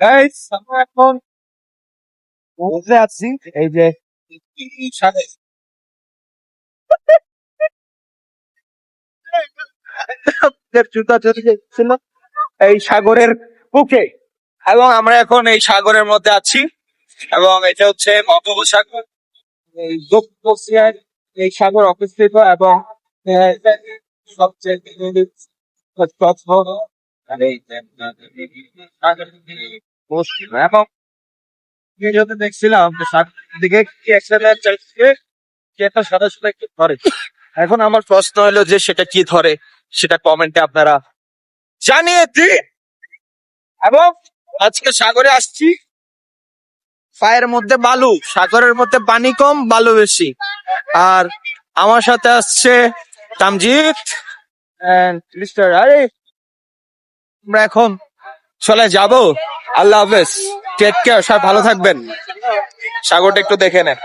Guys আমরা এখন বসে আছি এই যে সাথে জুতা চলে ছিল এই সাগরের বুকে, এবং আমরা এখন এই সাগরের মধ্যে আছি এবং এটা হচ্ছে বঙ্গোপসাগর। এই দক্ষিণ এশিয়ার এই সাগর অবস্থিত এবং সবচেয়ে এবং ভিডিওতে দেখছিলাম যে দিকে কি অ্যাক্সিডেন্ট চাইছে কি একটা সাদা সাদা কি ধরে। এখন আমার প্রশ্ন হলো যে সেটা কি ধরে, সেটা কমেন্টে আপনারা জানিয়ে দিন। এবং আজকে সাগরে আসছি, পায়ের মধ্যে বালু, সাগরের মধ্যে পানি কম বালু বেশি। আর আমার সাথে আসছে তামজিৎ এন্ড মিস্টার আরিফ। আমরা এখন চলে যাব। আল্লাহ হাফেজ, টেক কেয়ার, সব ভালো থাকবেন। সাগরটা একটু দেখে নেন।